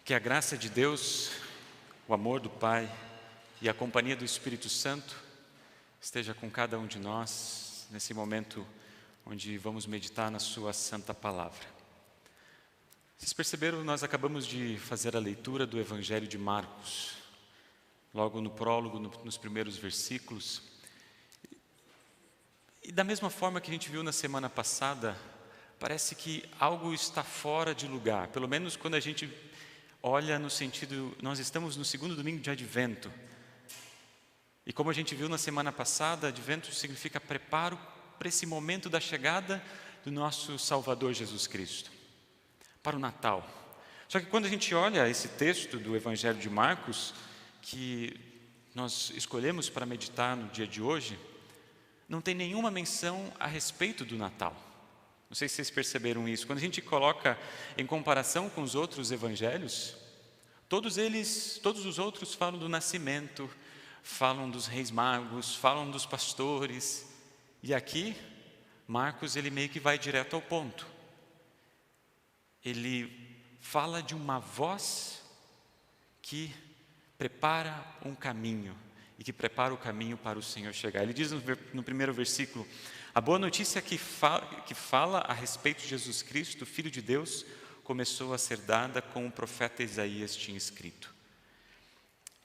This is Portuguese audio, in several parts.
Que a graça de Deus, o amor do Pai e a companhia do Espírito Santo esteja com cada um de nós nesse momento onde vamos meditar na sua santa palavra. Vocês perceberam, nós acabamos de fazer a leitura do Evangelho de Marcos, logo no prólogo, nos primeiros versículos. E da mesma forma que a gente viu na semana passada, parece que algo está fora de lugar, pelo menos quando a gente olha no sentido, nós estamos no segundo domingo de Advento. E como a gente viu na semana passada, Advento significa preparo para esse momento da chegada do nosso Salvador Jesus Cristo, para o Natal. Só que quando a gente olha esse texto do Evangelho de Marcos, que nós escolhemos para meditar no dia de hoje, não tem nenhuma menção a respeito do Natal. Não sei se vocês perceberam isso. Quando a gente coloca em comparação com os outros evangelhos, todos os outros falam do nascimento, falam dos reis magos, falam dos pastores. E aqui, Marcos, ele meio que vai direto ao ponto. Ele fala de uma voz que prepara um caminho e que prepara o caminho para o Senhor chegar. Ele diz no primeiro versículo: a boa notícia que fala a respeito de Jesus Cristo, Filho de Deus, começou a ser dada como o profeta Isaías tinha escrito.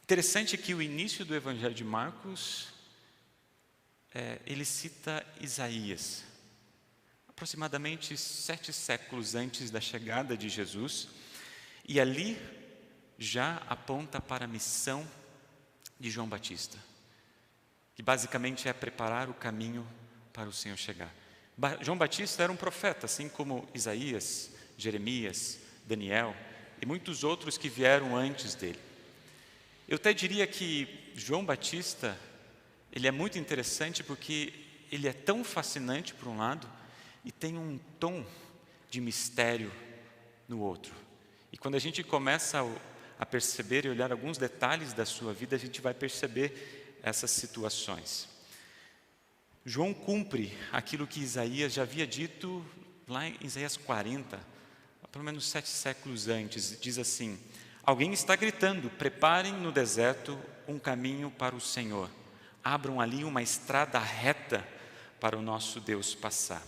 Interessante que o início do Evangelho de Marcos, ele cita Isaías, aproximadamente 7 séculos antes da chegada de Jesus, e ali já aponta para a missão de João Batista, que basicamente é preparar o caminho para o Senhor chegar. João Batista era um profeta, assim como Isaías, Jeremias, Daniel e muitos outros que vieram antes dele. Eu até diria que João Batista, ele é muito interessante porque ele é tão fascinante por um lado e tem um tom de mistério no outro. E quando a gente começa a perceber e olhar alguns detalhes da sua vida, a gente vai perceber essas situações. João cumpre aquilo que Isaías já havia dito lá em Isaías 40, pelo menos 7 séculos antes. Diz assim: alguém está gritando, preparem no deserto um caminho para o Senhor, abram ali uma estrada reta para o nosso Deus passar.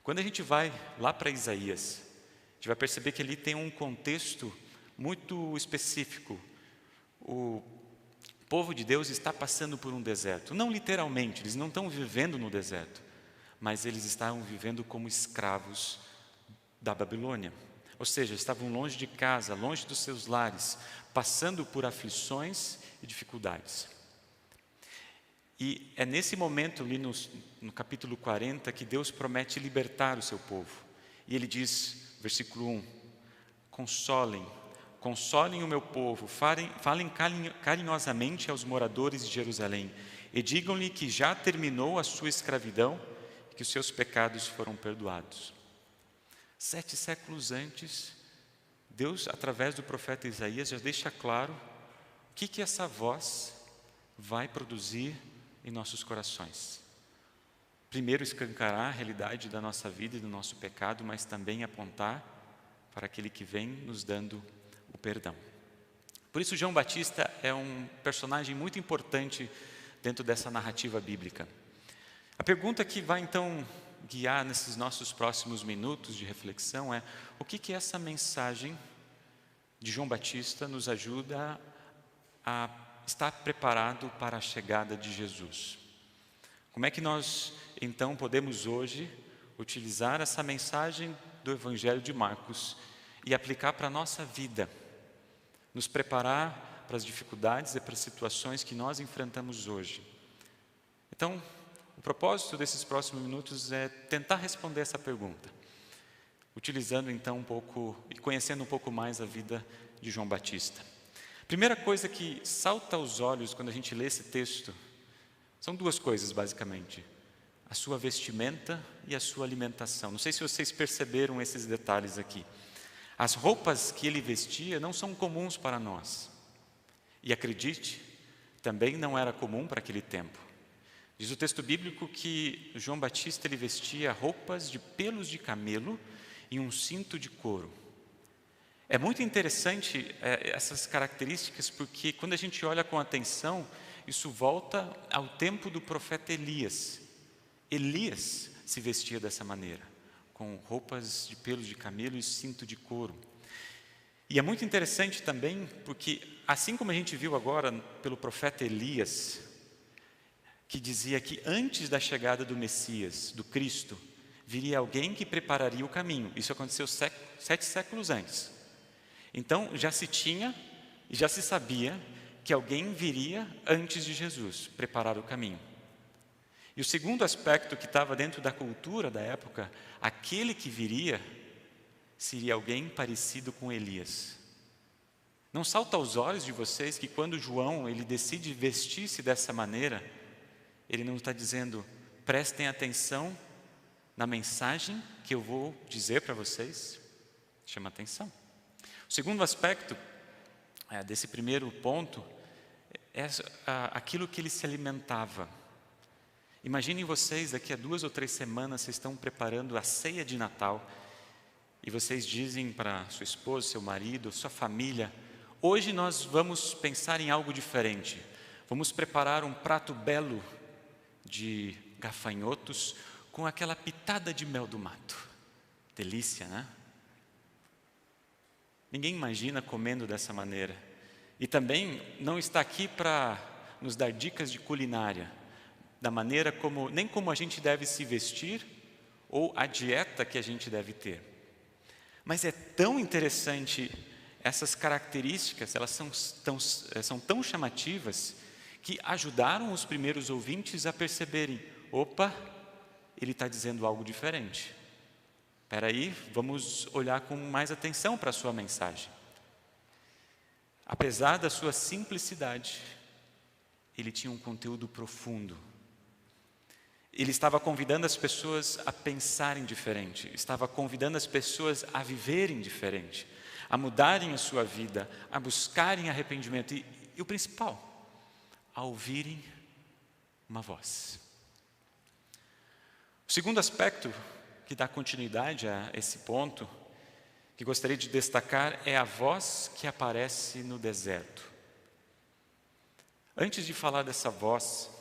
Quando a gente vai lá para Isaías, a gente vai perceber que ali tem um contexto muito específico. O povo de Deus está passando por um deserto, não literalmente, eles não estão vivendo no deserto, mas eles estavam vivendo como escravos da Babilônia, ou seja, estavam longe de casa, longe dos seus lares, passando por aflições e dificuldades. E é nesse momento ali no capítulo 40 que Deus promete libertar o seu povo, e ele diz, versículo 1, consolem o meu povo, falem carinhosamente aos moradores de Jerusalém e digam-lhe que já terminou a sua escravidão e que os seus pecados foram perdoados. 7 séculos antes, Deus, através do profeta Isaías, já deixa claro o que essa voz vai produzir em nossos corações. Primeiro, escancarar a realidade da nossa vida e do nosso pecado, mas também apontar para aquele que vem nos dando o perdão. Por isso, João Batista é um personagem muito importante dentro dessa narrativa bíblica. A pergunta que vai então guiar nesses nossos próximos minutos de reflexão é: o que essa mensagem de João Batista nos ajuda a estar preparado para a chegada de Jesus? Como é que nós então podemos hoje utilizar essa mensagem do Evangelho de Marcos e aplicar para a nossa vida, nos preparar para as dificuldades e para as situações que nós enfrentamos hoje? Então, o propósito desses próximos minutos é tentar responder essa pergunta, utilizando então um pouco e conhecendo um pouco mais a vida de João Batista. Primeira coisa que salta aos olhos quando a gente lê esse texto, são 2 coisas basicamente: a sua vestimenta e a sua alimentação. Não sei se vocês perceberam esses detalhes aqui. As roupas que ele vestia não são comuns para nós. E acredite, também não era comum para aquele tempo. Diz o texto bíblico que João Batista ele vestia roupas de pelos de camelo e um cinto de couro. É muito interessante essas características, porque quando a gente olha com atenção, isso volta ao tempo do profeta Elias. Elias se vestia dessa maneira, com roupas de pelos de camelo e cinto de couro. E é muito interessante também, porque assim como a gente viu agora pelo profeta Elias, que dizia que antes da chegada do Messias, do Cristo, viria alguém que prepararia o caminho. Isso aconteceu 7 séculos antes. Então já se tinha e já se sabia que alguém viria antes de Jesus preparar o caminho. E o segundo aspecto que estava dentro da cultura da época, aquele que viria seria alguém parecido com Elias. Não salta aos olhos de vocês que quando João ele decide vestir-se dessa maneira, ele não está dizendo, prestem atenção na mensagem que eu vou dizer para vocês? Chama atenção. O segundo aspecto desse primeiro ponto é aquilo que ele se alimentava. Imaginem vocês, daqui a 2 ou 3 semanas, vocês estão preparando a ceia de Natal e vocês dizem para sua esposa, seu marido, sua família, hoje nós vamos pensar em algo diferente. Vamos preparar um prato belo de gafanhotos com aquela pitada de mel do mato. Delícia, né? Ninguém imagina comendo dessa maneira. E também não está aqui para nos dar dicas de culinária, da maneira como, nem como a gente deve se vestir ou a dieta que a gente deve ter. Mas é tão interessante essas características, elas são tão chamativas que ajudaram os primeiros ouvintes a perceberem, opa, ele está dizendo algo diferente. Espera aí, vamos olhar com mais atenção para a sua mensagem. Apesar da sua simplicidade, ele tinha um conteúdo profundo. Ele estava convidando as pessoas a pensarem diferente, estava convidando as pessoas a viverem diferente, a mudarem a sua vida, a buscarem arrependimento e o principal, a ouvirem uma voz. O segundo aspecto que dá continuidade a esse ponto, que gostaria de destacar, é a voz que aparece no deserto. Antes de falar dessa voz,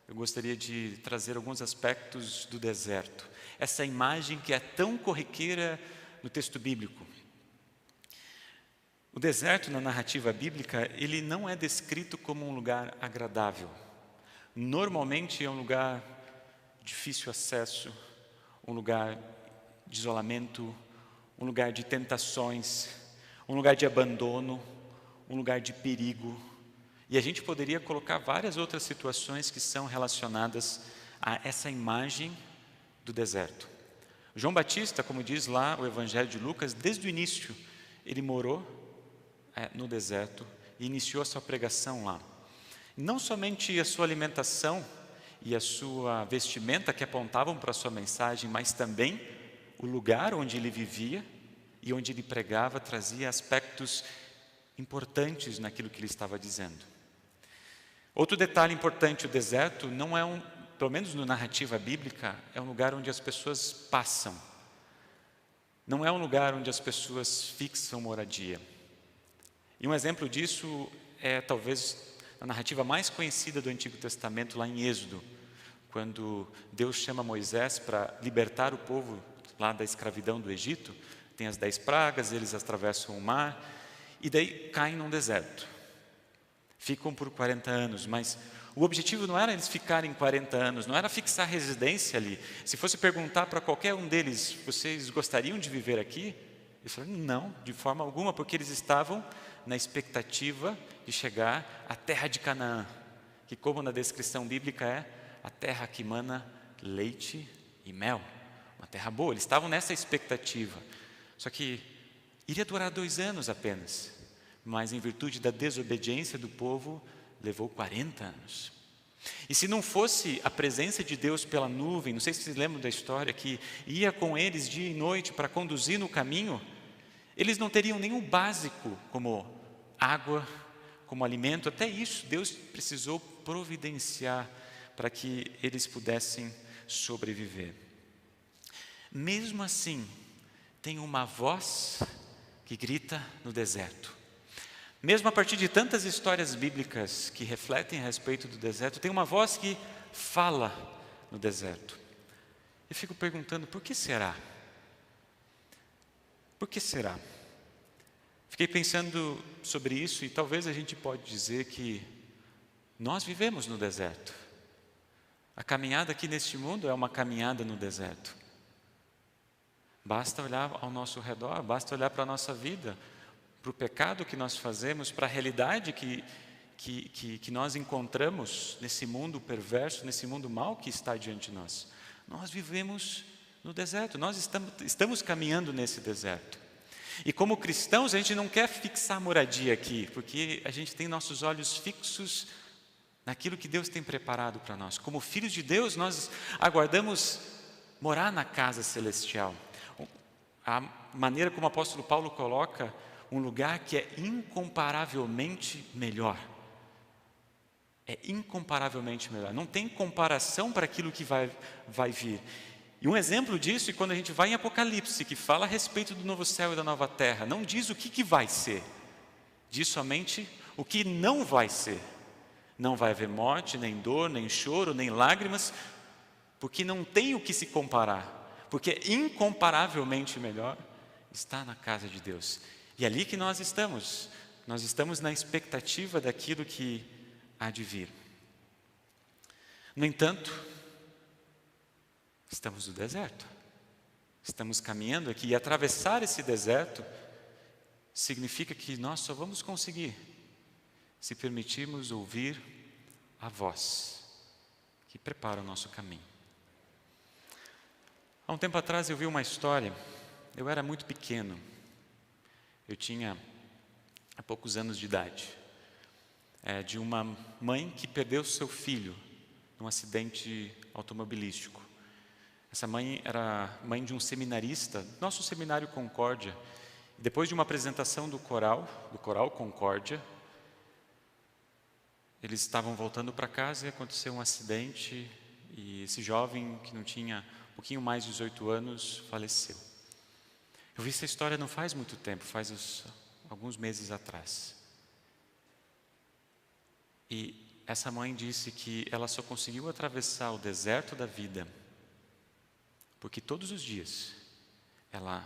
eu gostaria de trazer alguns aspectos do deserto. Essa imagem que é tão corriqueira no texto bíblico. O deserto, na narrativa bíblica, ele não é descrito como um lugar agradável. Normalmente é um lugar de difícil acesso, um lugar de isolamento, um lugar de tentações, um lugar de abandono, um lugar de perigo. E a gente poderia colocar várias outras situações que são relacionadas a essa imagem do deserto. João Batista, como diz lá o Evangelho de Lucas, desde o início, ele morou no deserto e iniciou a sua pregação lá. Não somente a sua alimentação e a sua vestimenta que apontavam para a sua mensagem, mas também o lugar onde ele vivia e onde ele pregava trazia aspectos importantes naquilo que ele estava dizendo. Outro detalhe importante, o deserto não é pelo menos na narrativa bíblica, é um lugar onde as pessoas passam. Não é um lugar onde as pessoas fixam moradia. E um exemplo disso é talvez a narrativa mais conhecida do Antigo Testamento, lá em Êxodo, quando Deus chama Moisés para libertar o povo lá da escravidão do Egito. Tem as 10 pragas, eles atravessam o mar e daí caem num deserto. Ficam por 40 anos, mas o objetivo não era eles ficarem 40 anos, não era fixar residência ali. Se fosse perguntar para qualquer um deles, vocês gostariam de viver aqui? Eles falaram, não, de forma alguma, porque eles estavam na expectativa de chegar à terra de Canaã, que como na descrição bíblica é a terra que emana leite e mel, uma terra boa. Eles estavam nessa expectativa, só que iria durar 2 anos apenas, mas em virtude da desobediência do povo, levou 40 anos. E se não fosse a presença de Deus pela nuvem, não sei se vocês lembram da história, que ia com eles dia e noite para conduzir no caminho, eles não teriam nenhum básico, como água, como alimento. Até isso Deus precisou providenciar para que eles pudessem sobreviver. Mesmo assim, tem uma voz que grita no deserto. Mesmo a partir de tantas histórias bíblicas que refletem a respeito do deserto, tem uma voz que fala no deserto. Eu fico perguntando, por que será? Por que será? Fiquei pensando sobre isso e talvez a gente pode dizer que nós vivemos no deserto. A caminhada aqui neste mundo é uma caminhada no deserto. Basta olhar ao nosso redor, basta olhar para a nossa vida, para o pecado que nós fazemos, para a realidade que nós encontramos nesse mundo perverso, nesse mundo mau que está diante de nós. Nós vivemos no deserto, nós estamos caminhando nesse deserto. E como cristãos, a gente não quer fixar moradia aqui, porque a gente tem nossos olhos fixos naquilo que Deus tem preparado para nós. Como filhos de Deus, nós aguardamos morar na casa celestial. A maneira como o apóstolo Paulo coloca, um lugar que é incomparavelmente melhor. É incomparavelmente melhor. Não tem comparação para aquilo que vai vir. E um exemplo disso é quando a gente vai em Apocalipse, que fala a respeito do novo céu e da nova terra. Não diz o que vai ser, diz somente o que não vai ser. Não vai haver morte, nem dor, nem choro, nem lágrimas, porque não tem o que se comparar. Porque é incomparavelmente melhor estar na casa de Deus. E é ali que nós estamos na expectativa daquilo que há de vir. No entanto, estamos no deserto, estamos caminhando aqui, e atravessar esse deserto significa que nós só vamos conseguir se permitirmos ouvir a voz que prepara o nosso caminho. Há um tempo atrás eu vi uma história, eu era muito pequeno, eu tinha há poucos anos de idade, de uma mãe que perdeu seu filho num acidente automobilístico. Essa mãe era mãe de um seminarista, nosso seminário Concórdia. Depois de uma apresentação do coral Concórdia, eles estavam voltando para casa e aconteceu um acidente e esse jovem, que não tinha um pouquinho mais de 18 anos, faleceu. Eu vi essa história não faz muito tempo, faz alguns meses atrás. E essa mãe disse que ela só conseguiu atravessar o deserto da vida porque todos os dias ela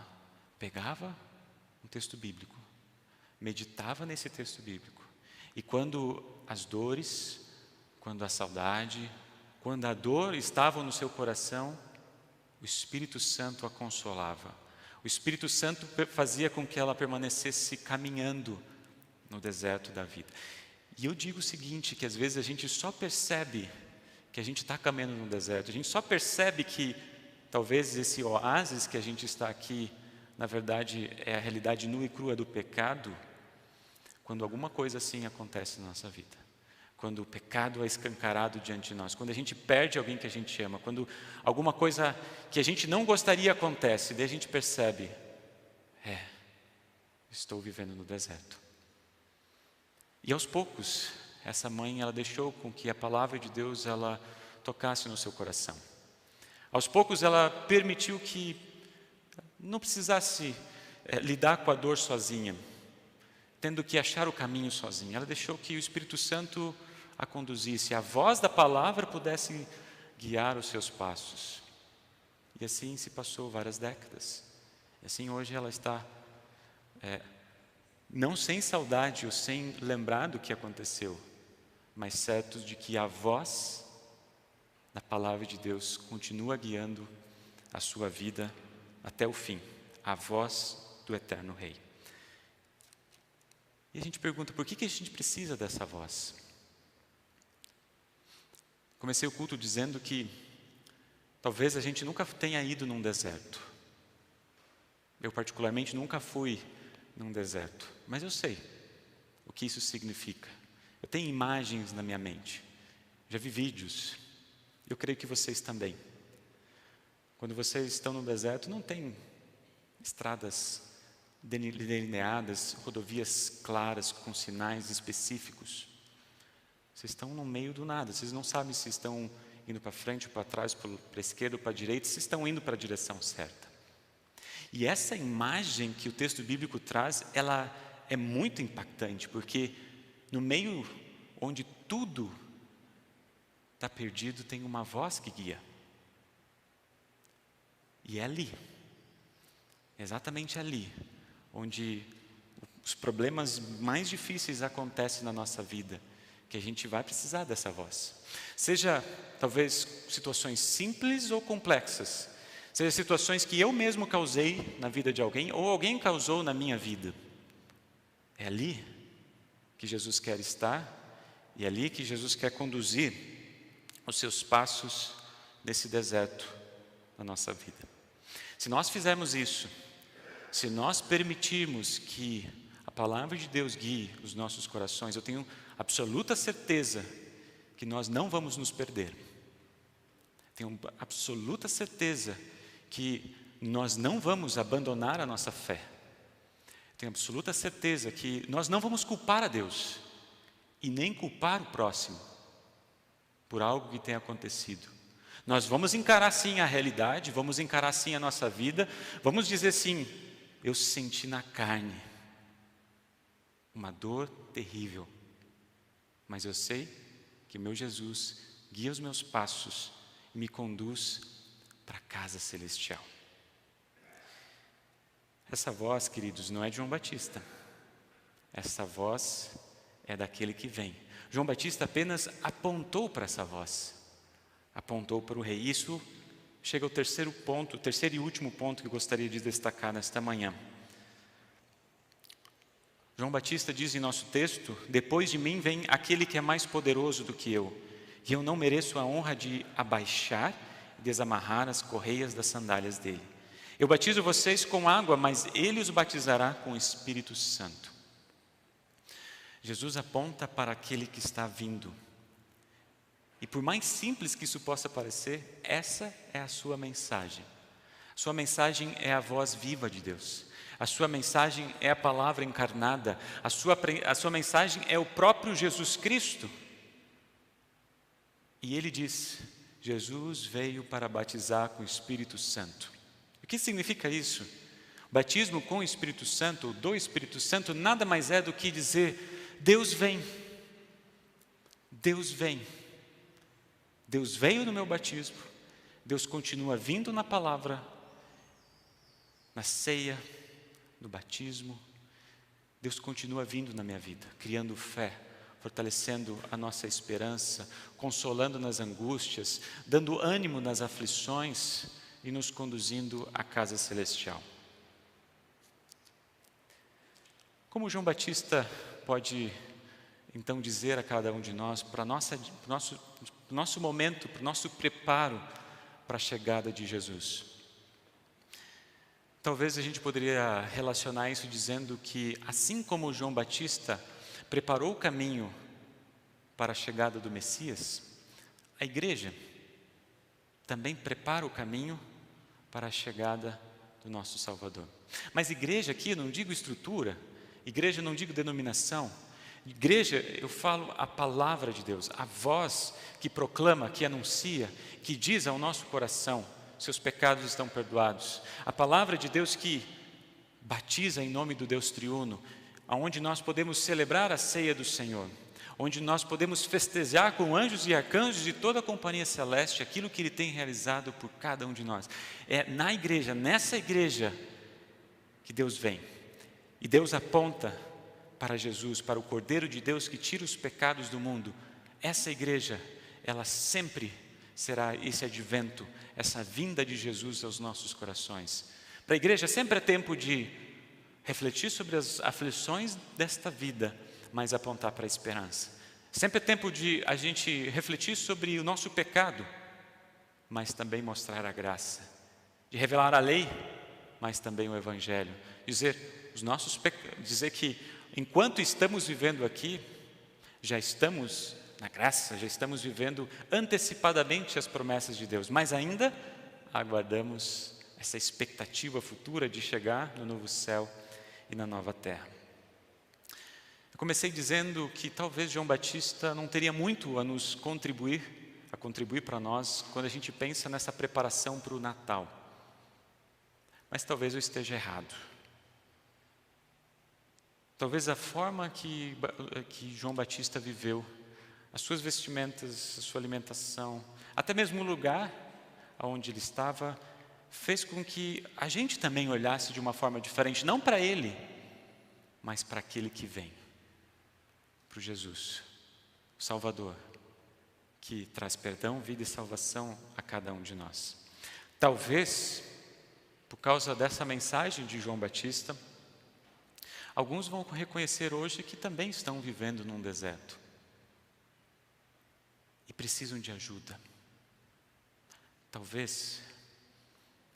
pegava um texto bíblico, meditava nesse texto bíblico, e quando as dores, quando a saudade, quando a dor estavam no seu coração, o Espírito Santo a consolava. O Espírito Santo fazia com que ela permanecesse caminhando no deserto da vida. E eu digo o seguinte, que às vezes a gente só percebe que a gente está caminhando no deserto, a gente só percebe que talvez esse oásis que a gente está aqui, na verdade, é a realidade nua e crua do pecado, quando alguma coisa assim acontece na nossa vida. Quando o pecado é escancarado diante de nós, quando a gente perde alguém que a gente ama, quando alguma coisa que a gente não gostaria acontece, daí a gente percebe, estou vivendo no deserto. E aos poucos, essa mãe, ela deixou com que a palavra de Deus, ela tocasse no seu coração. Aos poucos, ela permitiu que não precisasse lidar com a dor sozinha, tendo que achar o caminho sozinha. Ela deixou que o Espírito Santo a conduzisse, a voz da palavra pudesse guiar os seus passos. E assim se passou várias décadas. E assim hoje ela está, não sem saudade ou sem lembrar do que aconteceu, mas certo de que a voz da palavra de Deus continua guiando a sua vida até o fim, a voz do eterno Rei. E a gente pergunta, por que a gente precisa dessa voz? Comecei o culto dizendo que talvez a gente nunca tenha ido num deserto. Eu particularmente nunca fui num deserto, mas eu sei o que isso significa. Eu tenho imagens na minha mente, já vi vídeos, eu creio que vocês também. Quando vocês estão no deserto, não tem estradas delineadas, rodovias claras com sinais específicos. Vocês estão no meio do nada, vocês não sabem se estão indo para frente ou para trás, para a esquerda ou para a direita, se estão indo para a direção certa. E essa imagem que o texto bíblico traz, ela é muito impactante, porque no meio onde tudo está perdido, tem uma voz que guia. E é ali, exatamente ali, onde os problemas mais difíceis acontecem na nossa vida, que a gente vai precisar dessa voz. Seja, talvez, situações simples ou complexas. Seja situações que eu mesmo causei na vida de alguém, ou alguém causou na minha vida. É ali que Jesus quer estar, e é ali que Jesus quer conduzir os seus passos nesse deserto da nossa vida. Se nós fizermos isso, se nós permitirmos que a palavra de Deus guie os nossos corações, eu tenho absoluta certeza que nós não vamos nos perder. Tenho absoluta certeza que nós não vamos abandonar a nossa fé. Tenho absoluta certeza que nós não vamos culpar a Deus e nem culpar o próximo por algo que tenha acontecido. Nós vamos encarar sim a realidade, vamos encarar sim a nossa vida, vamos dizer sim, eu senti na carne uma dor terrível, mas eu sei que meu Jesus guia os meus passos e me conduz para a casa celestial. Essa voz, queridos, não é de João Batista. Essa voz é daquele que vem. João Batista apenas apontou para essa voz. Apontou para o rei. Isso chega ao terceiro ponto, o terceiro e último ponto que eu gostaria de destacar nesta manhã. João Batista diz em nosso texto: depois de mim vem aquele que é mais poderoso do que eu, e eu não mereço a honra de abaixar e desamarrar as correias das sandálias dele. Eu batizo vocês com água, mas ele os batizará com o Espírito Santo. Jesus aponta para aquele que está vindo. E por mais simples que isso possa parecer, essa é a sua mensagem. A sua mensagem é a voz viva de Deus. A sua mensagem é a palavra encarnada. A sua mensagem é o próprio Jesus Cristo. E ele diz: Jesus veio para batizar com o Espírito Santo. O que significa isso? O batismo com o Espírito Santo, ou do Espírito Santo, nada mais é do que dizer: Deus vem. Deus vem. Deus veio no meu batismo, Deus continua vindo na palavra, na ceia, no batismo. Deus continua vindo na minha vida, criando fé, fortalecendo a nossa esperança, consolando nas angústias, dando ânimo nas aflições e nos conduzindo à casa celestial. Como João Batista pode então dizer a cada um de nós, para o nosso momento, para o nosso preparo para a chegada de Jesus? Talvez a gente poderia relacionar isso dizendo que, assim como João Batista preparou o caminho para a chegada do Messias, a igreja também prepara o caminho para a chegada do nosso Salvador. Mas igreja aqui, eu não digo estrutura, igreja eu não digo denominação, igreja eu falo a palavra de Deus, a voz que proclama, que anuncia, que diz ao nosso coração: seus pecados estão perdoados. A palavra de Deus que batiza em nome do Deus triuno, aonde nós podemos celebrar a ceia do Senhor, onde nós podemos festejar com anjos e arcanjos e toda a companhia celeste aquilo que Ele tem realizado por cada um de nós. É na igreja, nessa igreja, que Deus vem. E Deus aponta para Jesus, para o Cordeiro de Deus que tira os pecados do mundo. Essa igreja, ela sempre será esse advento, essa vinda de Jesus aos nossos corações. Para a igreja sempre é tempo de refletir sobre as aflições desta vida, mas apontar para a esperança. Sempre é tempo de a gente refletir sobre o nosso pecado, mas também mostrar a graça. De revelar a lei, mas também o Evangelho. Dizer que enquanto estamos vivendo aqui, já estamos na graça, já estamos vivendo antecipadamente as promessas de Deus, mas ainda aguardamos essa expectativa futura de chegar no novo céu e na nova terra. Eu comecei dizendo que talvez João Batista não teria muito a nos contribuir para nós quando a gente pensa nessa preparação para o Natal. mas talvez eu esteja errado. Talvez a forma que João Batista viveu, as suas vestimentas, a sua alimentação, até mesmo o lugar onde ele estava, fez com que a gente também olhasse de uma forma diferente, não para ele, mas para aquele que vem, para o Jesus, o Salvador, que traz perdão, vida e salvação a cada um de nós. Talvez, por causa dessa mensagem de João Batista, alguns vão reconhecer hoje que também estão vivendo num deserto e precisam de ajuda. Talvez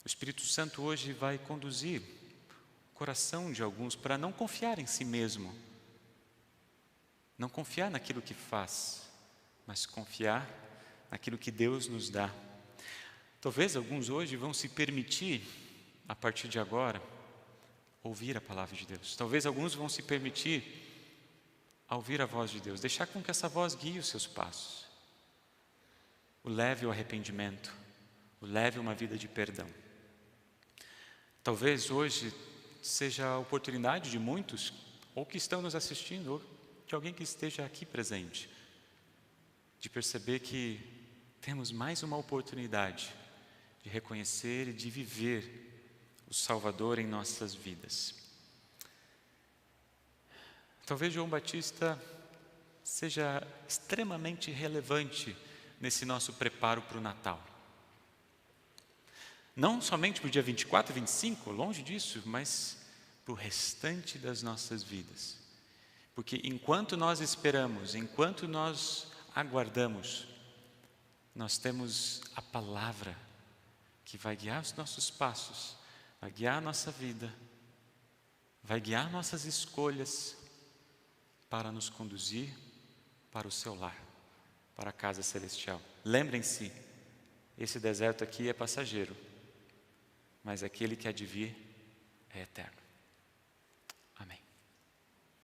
o Espírito Santo hoje vai conduzir o coração de alguns para não confiar em si mesmo, não confiar naquilo que faz, mas confiar naquilo que Deus nos dá. Talvez alguns hoje vão se permitir, a partir de agora, ouvir a palavra de Deus. Talvez alguns vão se permitir a ouvir a voz de Deus, deixar com que essa voz guie os seus passos, o leve ao arrependimento, o leve a uma vida de perdão. Talvez hoje seja a oportunidade de muitos, ou que estão nos assistindo, ou de alguém que esteja aqui presente, de perceber que temos mais uma oportunidade de reconhecer e de viver o Salvador em nossas vidas. Talvez João Batista seja extremamente relevante nesse nosso preparo para o Natal. Não somente para o dia 24 e 25, longe disso, mas para o restante das nossas vidas. Porque enquanto nós esperamos, enquanto nós aguardamos, nós temos a palavra que vai guiar os nossos passos, vai guiar a nossa vida, vai guiar nossas escolhas para nos conduzir para o seu lar, para a casa celestial. Lembrem-se, esse deserto aqui é passageiro, mas aquele que há de vir é eterno.